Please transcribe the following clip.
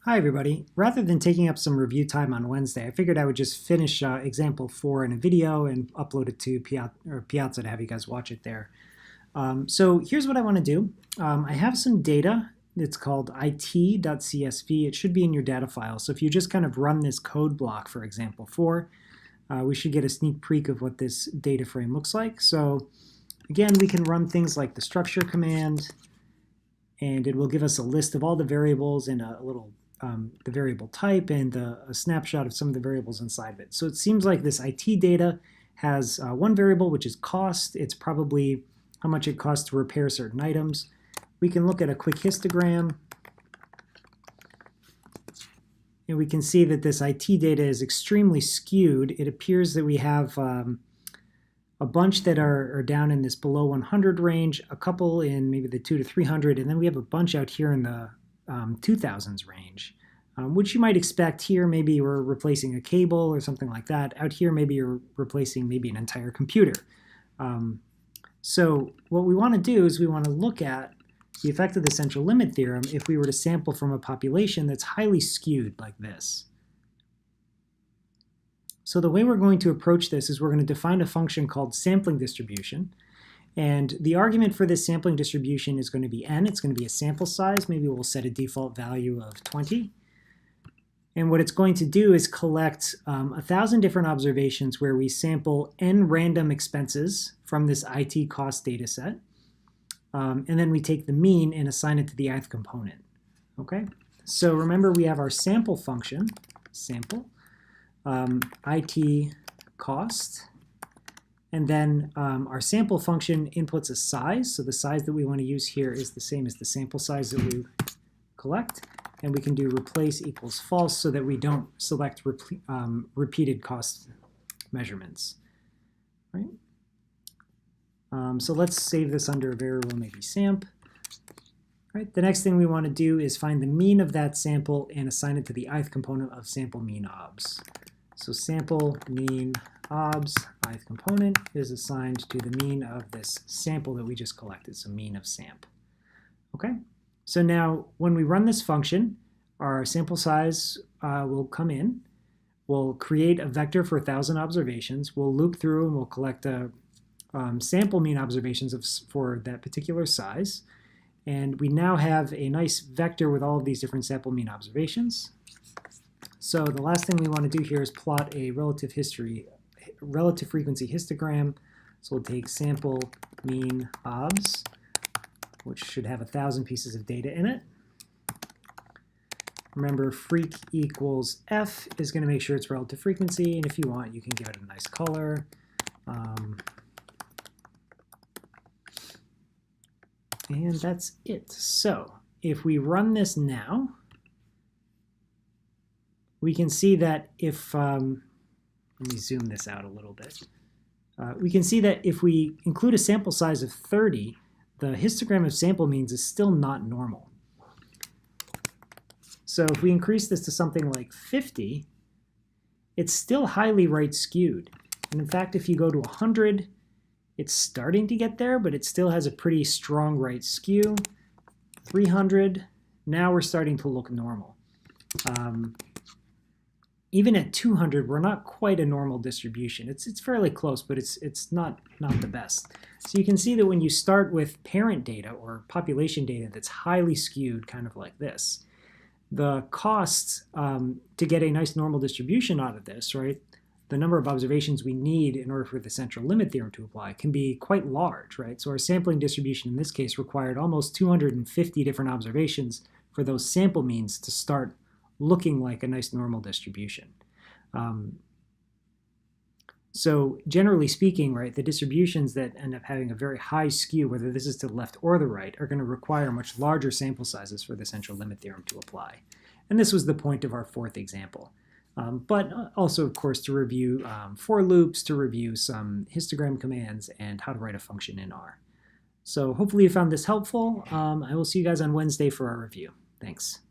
Hi everybody. Rather than taking up some review time on Wednesday, I figured I would just finish example 4 in a video and upload it to Piazza to have you guys watch it there. So here's what I want to do. I have some data. It's called it.csv. It should be in your data file. So if you just kind of run this code block for example 4, we should get a sneak peek of what this data frame looks like. So again, we can run things like the structure command, and it will give us a list of all the variables and a little the variable type and a snapshot of some of the variables inside of it. So it seems like this IT data has one variable, which is cost. It's probably how much it costs to repair certain items. We can look at a quick histogram, and we can see that this IT data is extremely skewed. It appears that we have a bunch that are down in this below 100 range, a couple in maybe the 200 to 300, and then we have a bunch out here in the 2000s range, which you might expect here. Maybe we're replacing a cable or something like that. Out here, maybe you're replacing maybe an entire computer. So what we want to do is we want to look at the effect of the central limit theorem if we were to sample from a population that's highly skewed like this. So the way we're going to approach this is we're going to define a function called sampling distribution. And the argument for this sampling distribution is going to be n. It's going to be a sample size. Maybe we'll set a default value of 20. And what it's going to do is collect 1,000 different observations where we sample n random expenses from this IT cost data set. And then we take the mean and assign it to the ith component. Okay? So remember, we have our sample function, sample, IT cost. And then our sample function inputs a size. So the size that we want to use here is the same as the sample size that we collect. And we can do replace equals false so that we don't select repeated cost measurements. Right? So let's save this under a variable, maybe samp. Right? The next thing we want to do is find the mean of that sample and assign it to the ith component of sample mean obs. So sample mean obs ith component is assigned to the mean of this sample that we just collected, so mean of samp. Okay, so now when we run this function, our sample size will come in. We'll create a vector for 1,000 observations. We'll loop through and we'll collect sample mean observations for that particular size. And we now have a nice vector with all of these different sample mean observations. So the last thing we want to do here is plot a relative frequency histogram. So we'll take sample mean obs, which should have 1,000 pieces of data in it. Remember, freq equals f is going to make sure it's relative frequency, and if you want, you can give it a nice color. And that's it. So if we run this now, we can see that if, let me zoom this out a little bit. We can see that if we include a sample size of 30, the histogram of sample means is still not normal. So if we increase this to something like 50, it's still highly right skewed. And in fact, if you go to 100, it's starting to get there, but it still has a pretty strong right skew. 300, now we're starting to look normal. Even at 200, we're not quite a normal distribution. It's fairly close, but it's not the best. So you can see that when you start with parent data or population data that's highly skewed, kind of like this, the costs to get a nice normal distribution out of this, right, the number of observations we need in order for the central limit theorem to apply can be quite large, right? So our sampling distribution in this case required almost 250 different observations for those sample means to start looking like a nice normal distribution. So generally speaking, right, the distributions that end up having a very high skew, whether this is to the left or the right, are going to require much larger sample sizes for the central limit theorem to apply. And this was the point of our fourth example. But also, of course, to review for loops, to review some histogram commands, and how to write a function in R. So hopefully you found this helpful. I will see you guys on Wednesday for our review. Thanks.